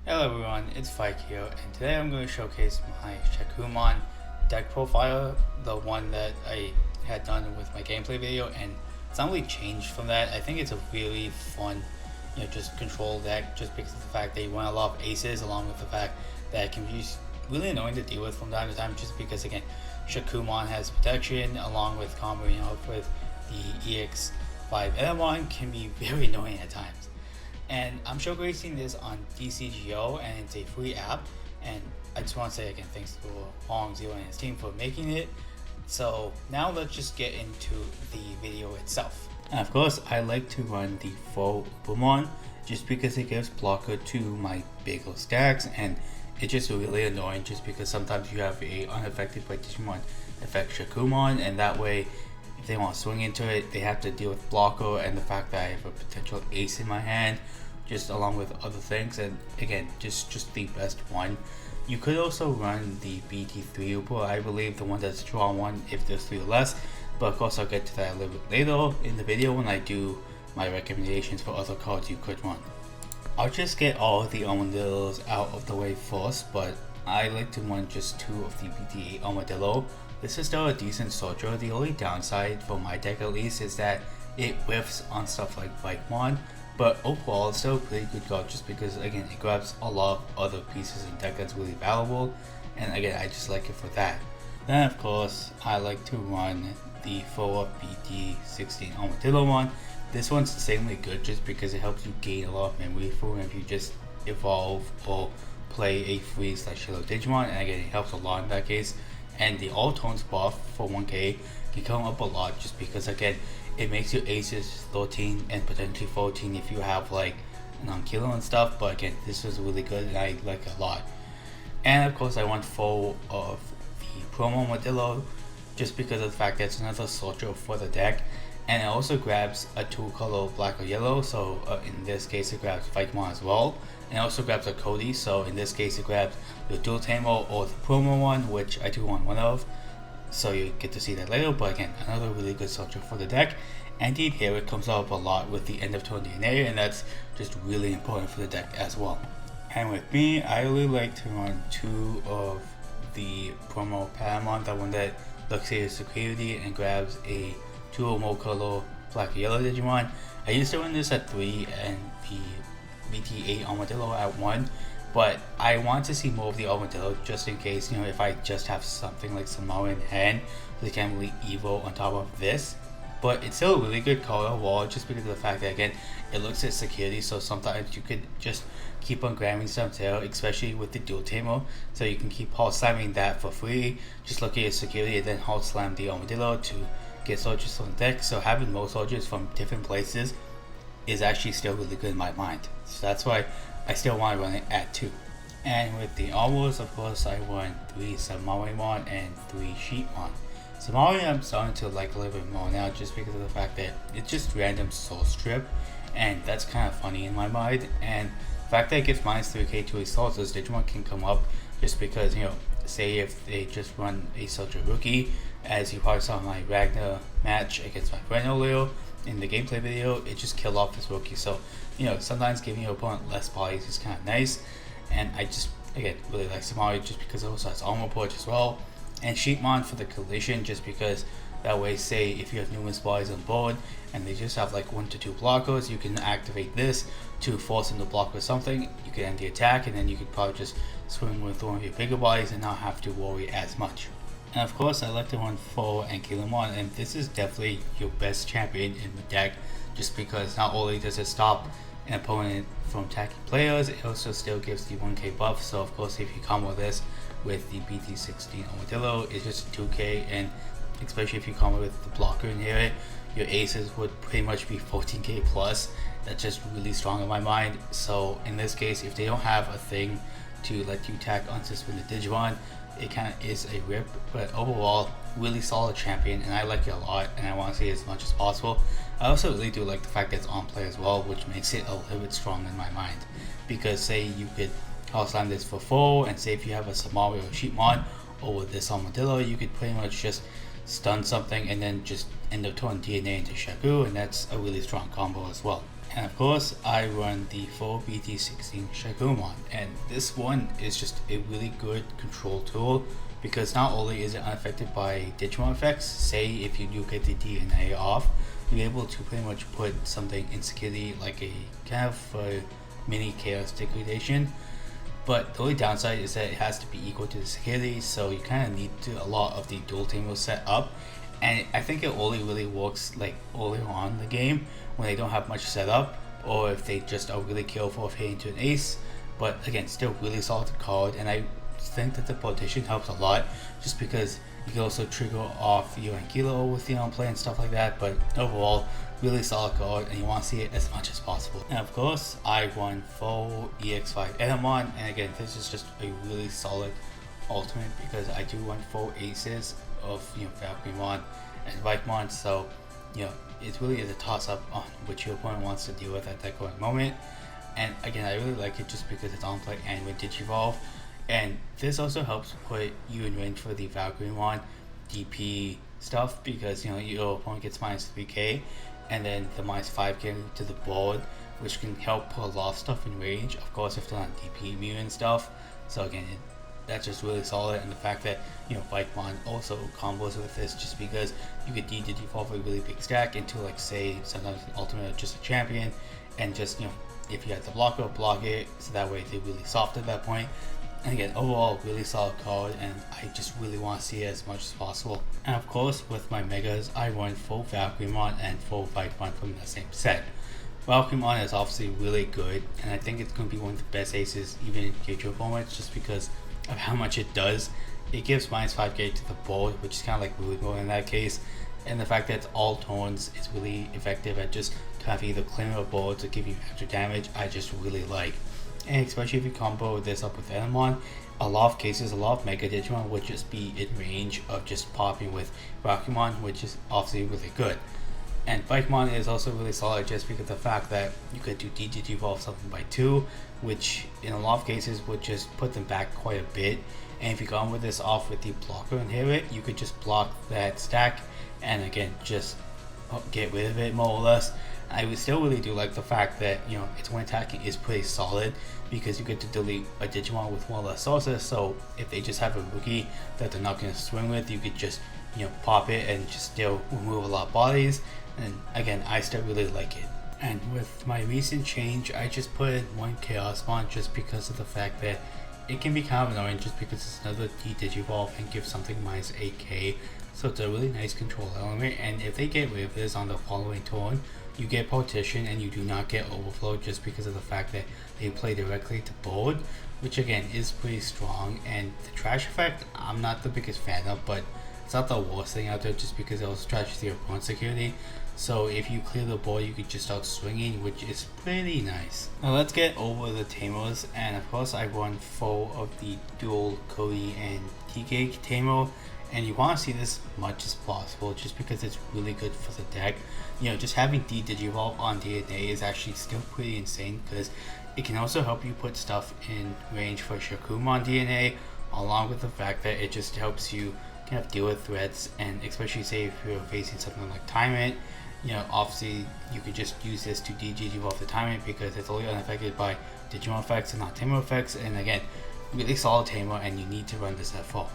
Hello everyone, it's Fike here, and today I'm going to showcase my Shakkoumon deck profile, the one that I had done with my gameplay video, and it's not really changed from that. I think it's a really fun, just control deck, just because of the fact that you want a lot of aces, along with the fact that it can be really annoying to deal with from time to time, just because again, Shakkoumon has protection, along with comboing out with the EX6 Digimon can be very annoying at times. And I'm showcasing this on DCGO, and it's a free app, and I just want to say again thanks to Long Zero and his team for making it. So now let's just get into the video itself. And of course I like to run the full Digimon just because it gives blocker to my bigger stacks, and it's just really annoying just because sometimes you have a unaffected by Digimon affect Shakkoumon, and that way if they want to swing into it, they have to deal with blocker and the fact that I have a potential ace in my hand, just along with other things. And again, just the best one. You could also run the Bt3, I believe, the one that's draw one if there's 3 or less, but of course I'll get to that a little bit later in the video when I do my recommendations for other cards you could run. I'll just get all of the armadillos out of the way first, but I like to run just 2 of the Bt8 armadillo. This is still a decent soldier. The only downside for my deck at least is that it whiffs on stuff like Digimon, but overall it's still a pretty good card just because again it grabs a lot of other pieces in deck that's really valuable, and again I just like it for that. Then of course I like to run the 4 Bt16 Armadillo one. This one's insanely good just because it helps you gain a lot of memory for if you just evolve or play a free/yellow Digimon, and again it helps a lot in that case. And the all tones buff for 1k can come up a lot just because again it makes your aces 13 and potentially 14 if you have like non-killer and stuff, but again this is really good and I like it a lot. And of course I want 4 of the promo Modillo just because of the fact that it's another soldier for the deck, and it also grabs a 2 color black or yellow, so in this case it grabs Digimon as well, and it also grabs a Cody, so in this case it grabs the dual tamer or the promo one, which I do want one of, so you get to see that later. But again, another really good soldier for the deck. And indeed here it comes up a lot with the end of turn DNA, and that's just really important for the deck as well. And with me, I really like to run 2 of the promo Paramount, that one that looks at security and grabs a 2 or more color black or yellow Digimon. I used to run this at 3 and the Bt8 Armadillo at 1, but I want to see more of the Armadillo just in case, if I just have something like Samara in hand, they can't really evil on top of this. But it's still a really good card overall just because of the fact that again it looks at security, so sometimes you could just keep on grabbing some tail, especially with the dual tamer, so you can keep hard slamming that for free. Just look at your security and then hard slam the Armadillo to get soldiers on the deck. So having more soldiers from different places is actually still really good in my mind, so that's why I still want to run it at 2. And with the armors, of course I run 3 Samarimon and 3 Sheepmon. Samari I'm starting to like a little bit more now just because of the fact that it's just random soul strip, and that's kind of funny in my mind. And the fact that it gets minus 3k to a soldier, Digimon can come up just because, say if they just run a soldier rookie, as you probably saw in my Ragnar match against my friend earlier in the gameplay video, it just killed off his rookie. So sometimes giving your opponent less bodies is kind of nice, and I just again really like Samari just because it also has armor porch as well, and Sheepmon for the collision just because that way, say if you have numerous bodies on board and they just have like 1 to 2 blockers, you can activate this to force them to block with something. You can end the attack, and then you could probably just swing with one of your bigger bodies and not have to worry as much. And of course I like to run 4 Ankylomon, and this is definitely your best champion in the deck just because not only does it stop an opponent from attacking players, it also still gives the 1k buff. So of course if you combo this with the Bt16 Armadillo, it's just 2k, and especially if you combo with the blocker in here, your aces would pretty much be 14k plus. That's just really strong in my mind. So in this case, if they don't have a thing to let you attack unsuspended Digimon, it kind of is a rip, but overall really solid champion, and I like it a lot and I want to see it as much as possible. I also really do like the fact that it's on play as well, which makes it a little bit strong in my mind, because say you could house slam this for 4, and say if you have a Samari or Sheepmon over this Armadillo, you could pretty much just stun something and then just end up turning DNA into Shaku, and that's a really strong combo as well. And of course, I run the full Bt16 Shakkoumon, and this one is just a really good control tool because not only is it unaffected by Digimon effects, say if you do get the DNA off, you're able to pretty much put something in security like a kind of mini chaos degradation. But the only downside is that it has to be equal to the security, so you kind of need a lot of the dual team set up. And I think it only really works like early on in the game when they don't have much setup, or if they just are really careful of hitting to an ace. But again, still really solid card, and I think that the partition helps a lot, just because you can also trigger off your Ankylo with the on play and stuff like that. But overall, really solid card, and you want to see it as much as possible. And of course, I run full EX6 Digimon, and again, this is just a really solid ultimate because I do run full aces of Valkyremon and Vikemon, so it really is a toss-up on which your opponent wants to deal with at that current moment. And again, I really like it just because it's on play and with Digivolve, and this also helps put you in range for the Valkyremon DP stuff because your opponent gets minus 3k and then the minus 5k to the board, which can help put a lot of stuff in range, of course if they're not DP immune and stuff. So again, that's just really solid, and the fact that Vikemon also combos with this just because you could Digivolve a really big stack into like say sometimes an ultimate just a champion, and just if you had the blocker, block it, so that way they're really soft at that point. And again, overall really solid card, and I just really want to see it as much as possible. And of course with my megas, I run full Valkyremon and full Vikemon from the same set. Valkyremon is obviously really good, and I think it's going to be one of the best aces even in future formats just because of how much it does. It gives minus 5k to the board, which is kind of like really good in that case, and the fact that it's all turns is really effective at just kind of either clearing a board to give you extra damage. I just really like, and especially if you combo this up with Enemon, a lot of cases, a lot of Mega Digimon would just be in range of just popping with Valkyremon, which is obviously really good. And Vikemon is also really solid just because of the fact that you could do Digivolve something by 2, which in a lot of cases would just put them back quite a bit. And if you go with this off with the blocker inherit, you could just block that stack and again just get rid of it more or less. I would still really do like the fact that its one attacking is pretty solid because you get to delete a Digimon with one less sources, so if they just have a rookie that they're not going to swing with, you could just pop it and just still remove a lot of bodies. And again, I still really like it. And with my recent change, I just put in one Chaosmon just because of the fact that it can be kind of annoying just because it's another Digivolve and give something minus 8k, so it's a really nice control element. And if they get rid of this on the following turn, you get partition and you do not get overflow just because of the fact that they play directly to board, which again is pretty strong. And the trash effect, I'm not the biggest fan of, but it's not the worst thing out there just because it also trashes your opponent's security. So if you clear the board, you could just start swinging, which is pretty nice. Now let's get over the tamers, and of course I run full of the dual Cody and T-Gage tamer, and you want to see this as much as possible just because it's really good for the deck. Just having Digivolve on DNA is actually still pretty insane because it can also help you put stuff in range for Shakkoumon DNA, along with the fact that it just helps you kind of deal with threats, and especially say if you're facing something like Timement, obviously you could just use this to Digivolve the Timement because it's only unaffected by Digimon effects and not tamer effects, and again, really solid tamer, and you need to run this at full.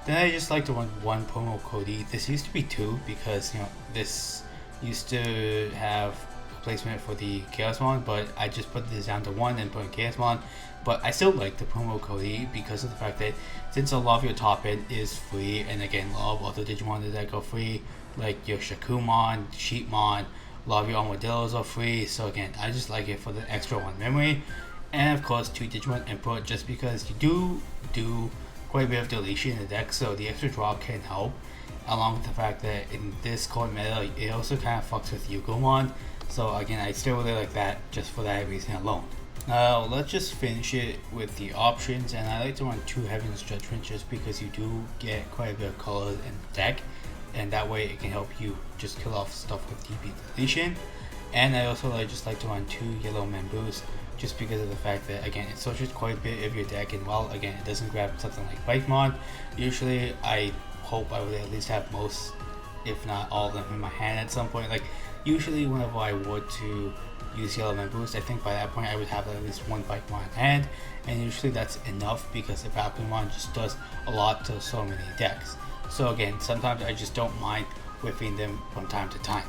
Then I just like to run one promo Cody. This used to be 2 because this used to have replacement for the Chaosmon, but I just put this down to 1 and put in Chaosmon. But I still like the promo Cody because of the fact that since a lot of your top end is free, and again a lot of other Digimon in the deck are free, like your Shakkoumon, Sheepmon, a lot of your Armadillos are free, so again I just like it for the extra 1 memory. And of course 2 Digimon input just because you do quite a bit of deletion in the deck, so the extra draw can help, along with the fact that in this card meta it also kind of fucks with Yugomon, so again I still really like that just for that reason alone. Now let's just finish it with the options, and I like to run 2 Heaven's Judgment just because you do get quite a bit of color in the deck, and that way it can help you just kill off stuff with DP deletion. And I also just like to run 2 Yellow Members just because of the fact that again it searches quite a bit of your deck, and while again it doesn't grab something like Vikemon, usually I hope I would at least have most, if not all of them in my hand at some point. Like Usually whenever I would to use Yellow Man Boost, I think by that point I would have at least one Pokemon in hand, and usually that's enough because the Pokemon just does a lot to so many decks. So again, sometimes I just don't mind whipping them from time to time.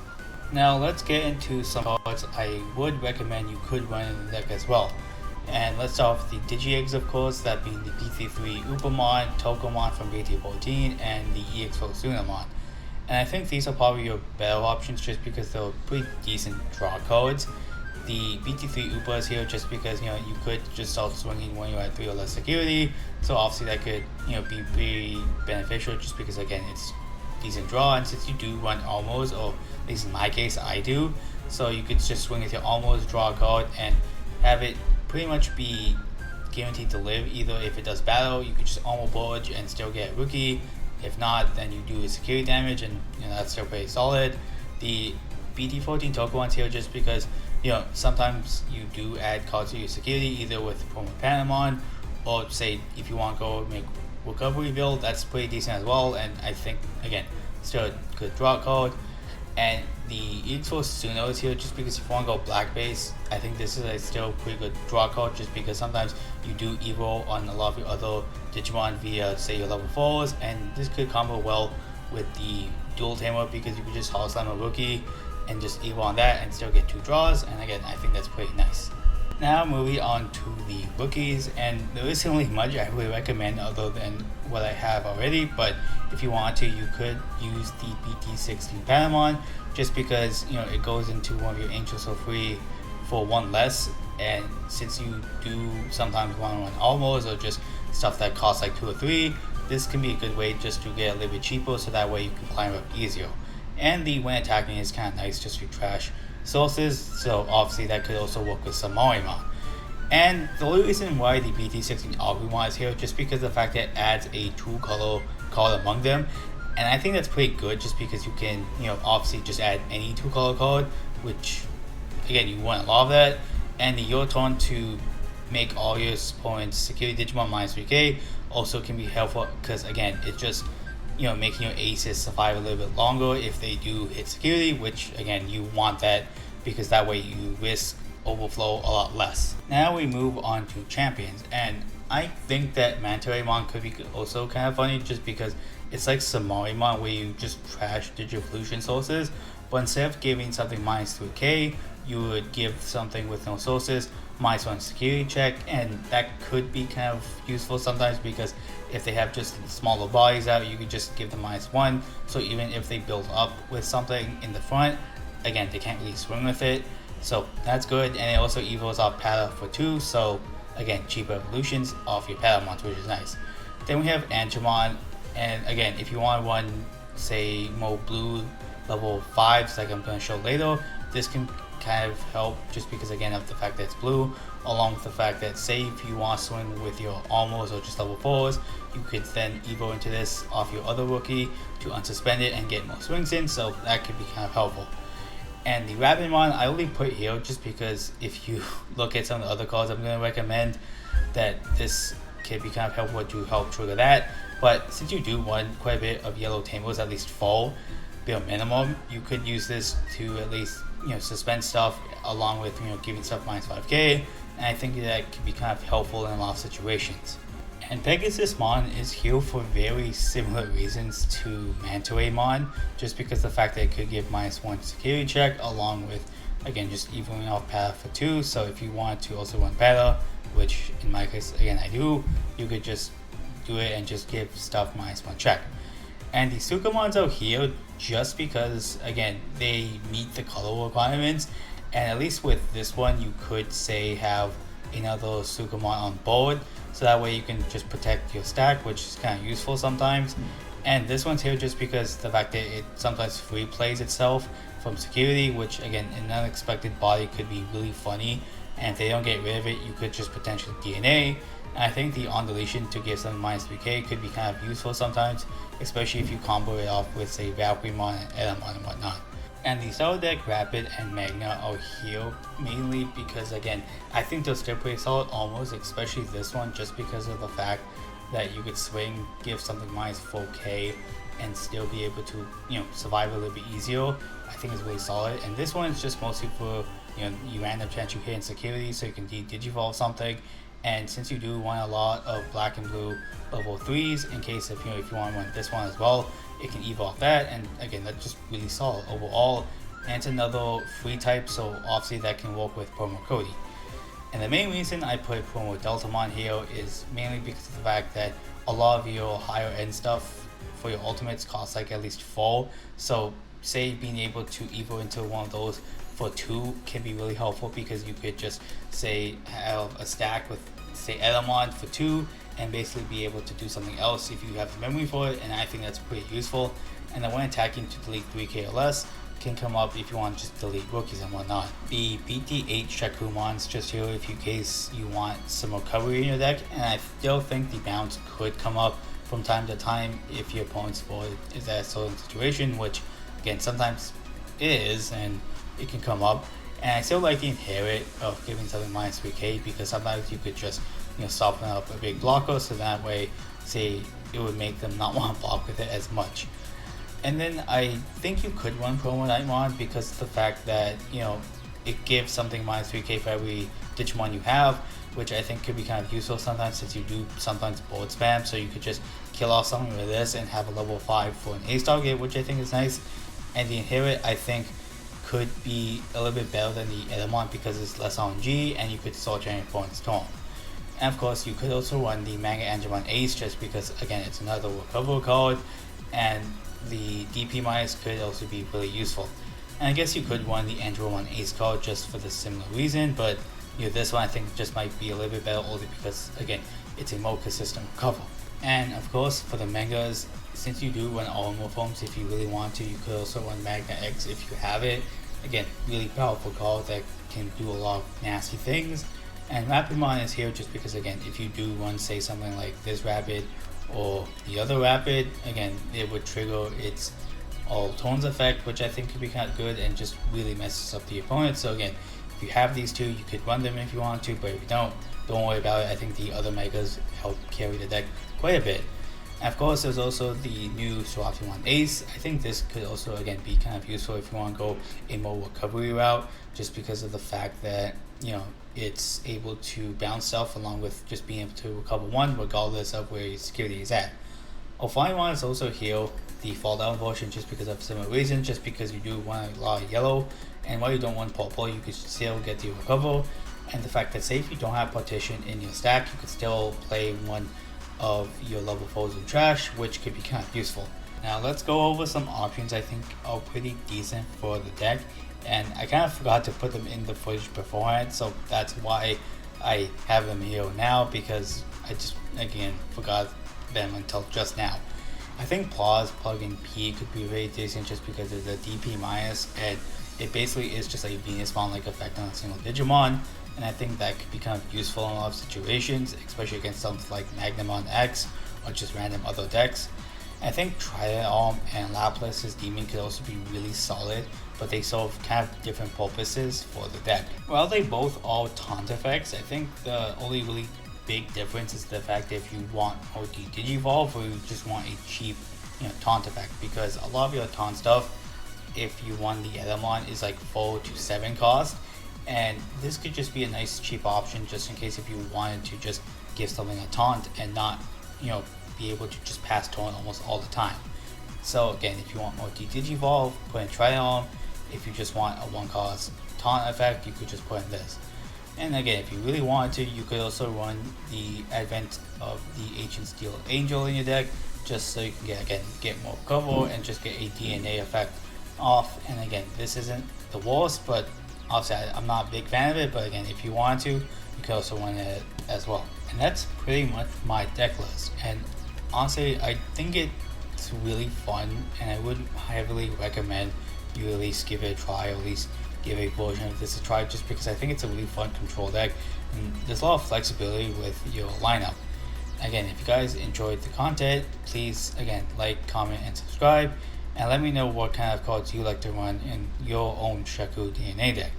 Now let's get into some cards I would recommend you could run in the deck as well. And let's start with the Digi-Eggs, of course, that being the PT3 Upamon, Tokomon from Bt16, and the EX6 Sunamon. And I think these are probably your better options just because they're pretty decent draw codes. The BT3 Upa is here just because, you could just start swinging when you're at 3 or less security. So obviously that could, be pretty beneficial just because, again, it's decent draw. And since you do run almost, or at least in my case, I do. So you could just swing it to almost, draw a card, and have it pretty much be guaranteed to live. Either if it does battle, you could just almost budge and still get a rookie. If not, then you do security damage, and that's still pretty solid. The BT14 Tokomon's here just because sometimes you do add cards to your security, either with Promo Patamon, or say if you want to go make recovery build, that's pretty decent as well. And I think again, still a good draw card. And the EX4 Suno is here just because if you want to go black base, I think this is a still pretty good draw card just because sometimes you do evo on a lot of your other Digimon via say your level 4s, and this could combo well with the dual tamer because you could just Hall Slam a rookie and just evo on that and still get 2 draws, and again I think that's pretty nice. Now moving on to the rookies, and there isn't really much I would recommend other than what I have already, but if you want to, you could use the Bt16 Patamon just because it goes into one of your Angels for free for 1 less, and since you do sometimes want to run almost or just stuff that costs like 2 or 3, this can be a good way just to get a little bit cheaper so that way you can climb up easier. And the when attacking is kind of nice just to trash sources, so obviously that could also work with some Morimon. And the only reason why the BT16 Agumon is here just because of the fact that it adds a 2-color card among them, and I think that's pretty good just because you can obviously just add any 2-color card, which again you want a lot of that. And the your turn to make all your opponents security Digimon -3k also can be helpful because again it's just making your aces survive a little bit longer if they do hit security, which again you want that because that way you risk overflow a lot less. Now we move on to champions, and I think that Mantaramon could be also kind of funny just because it's like Samarimon where you just trash Digivolution sources, but instead of giving something -3k, you would give something with no sources -1 security check, and that could be kind of useful sometimes because if they have just smaller bodies out, you could just give them -1, so even if they build up with something in the front, again they can't really swing with it, so that's good. And it also evos off Pata for 2, so again cheaper evolutions off your Patamons, which is nice. Then we have Angemon, and again if you want to run say more blue level 5s like I'm going to show later, this can kind of help just because again of the fact that it's blue, along with the fact that say if you want to swing with your almost or just level 4s, you could then evo into this off your other rookie to unsuspend it and get more swings in, so that could be kind of helpful. And the Rabidmon I only put here just because if you look at some of the other cards I'm going to recommend, that this can be kind of helpful to help trigger that. But since you do run quite a bit of yellow tamers, at least fall bare minimum, you could use this to at least suspend stuff along with giving stuff -5k, and I think that could be kind of helpful in a lot of situations. And Pegasusmon is here for very similar reasons to Mantaramon, just because the fact that it could give -1 security check along with again just evening off Pata for 2, so if you want to also run Pata, which in my case again I do, you could just do it and just give stuff -1 check. And the Sukamons are here just because again they meet the color requirements, and at least with this one you could say have another Sukamon on board, so that way you can just protect your stack, which is kind of useful sometimes. And this one's here just because the fact that it sometimes free plays itself from security, which again an unexpected body could be really funny, and if they don't get rid of it you could just potentially DNA. And I think the on deletion to give something -3k could be kind of useful sometimes, especially if you combo it off with say Valkyremon and Elamon and whatnot. And the Solid Deck Rapid and Magna are here mainly because again I think they're still pretty solid almost, especially this one just because of the fact that you could swing, give something minus 4k, and still be able to, survive a little bit easier, I think is really solid. And this one is just mostly for, you random chance you hit insecurity, so you can digivolve something. And since you do want a lot of black and blue level 3s, in case if if you want to run this one as well, it can evolve that, and again, that's just really solid overall. And it's another free type, so obviously that can work with promo Cody. And the main reason I put promo Deltamon here is mainly because of the fact that a lot of your higher end stuff for your ultimates costs like at least 4. So say being able to evo into one of those for 2 can be really helpful, because you could just say have a stack with say Edamon for 2 and basically be able to do something else if you have the memory for it, and I think that's pretty useful. And then when attacking to delete 3k or less can come up if you want to just delete rookies and whatnot. The Bt8 Shakoumon's just here if in case you want some recovery in your deck, and I still think the bounce could come up from time to time if your opponent's board is at a certain situation, which again sometimes it is, and it can come up. And I still like the inherit of giving something minus 3k, because sometimes you could just soften up a big blocker, so that way say it would make them not want to block with it as much. And then I think you could run promo Nightmon because of the fact that it gives something minus 3k for every Digimon you have, which I think could be kind of useful sometimes, since you do sometimes board spam, so you could just kill off something with this and have a level 5 for an ace target, which I think is nice. And the inherit I think could be a little bit better than the Edamon because it's less RNG and you could sort your opponent's turn. And of course you could also run the Manga Angemon Ace, just because again it's another recover card, and the DP minus could also be really useful. And I guess you could run the Angemon Ace card just for the similar reason, but this one I think just might be a little bit better only because again it's a more consistent recover. And of course for the mangas, since you do run all more forms, if you really want to, you could also run Magna X if you have it. Again, really powerful card that can do a lot of nasty things. And Rapidmon is here just because again, if you do run say something like this Rapid or the other Rapid, again it would trigger its all tones effect, which I think could be kind of good and just really messes up the opponent. So again, if you have these two, you could run them if you want to, but if you don't worry about it. I think the other megas help carry the deck quite a bit. And of course there's also the new Shakkoumon Ace. I think this could also again be kind of useful if you want to go a more recovery route, just because of the fact that it's able to bounce stuff along with just being able to recover 1 regardless of where your security is at. Offline is also heal the fall down version just because of similar reasons, just because you do want a lot of yellow, and while you don't want purple you could still get the recover. And the fact that say if you don't have partition in your stack, you could still play one of your level 4s in trash, which could be kind of useful. Now let's go over some options I think are pretty decent for the deck, and I kind of forgot to put them in the footage beforehand, so that's why I have them here now, because I just again forgot them until just now. I think Pause plugin P could be very decent just because there's a DP minus, and it basically is just a Venus Spawn like effect on a single Digimon, and I think that could be kind of useful in a lot of situations, especially against something like Magnamon X or just random other decks. I think Triarm and Laplace's Demon could also be really solid, but they serve kind of different purposes for the deck. While they both are taunt effects, I think the only really big difference is the fact that if you want OD Digivolve or you just want a cheap taunt effect, because a lot of your taunt stuff, if you want the Edamon, is like 4 to 7 cost, and this could just be a nice cheap option just in case if you wanted to just give something a taunt and not be able to just pass taunt almost all the time. So again, if you want more Digivolve, put in Triarm. If you just want a 1 cost taunt effect, you could just put in this. And again, if you really wanted to, you could also run the Advent of the Ancient Steel Angel in your deck, just so you can get more cover and just get a DNA effect off. And again, this isn't the worst, but obviously I'm not a big fan of it, but again, if you want to, you can also run it as well. And that's pretty much my deck list, and honestly I think it's really fun, and I would heavily recommend you at least give it a try, or at least give a version of this a try, just because I think it's a really fun control deck and there's a lot of flexibility with your lineup. Again, if you guys enjoyed the content, please again like, comment, and subscribe, and let me know what kind of cards you like to run in your own Shakkoumon DNA deck.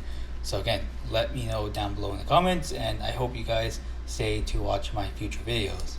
So again, let me know down below in the comments, and I hope you guys stay to watch my future videos.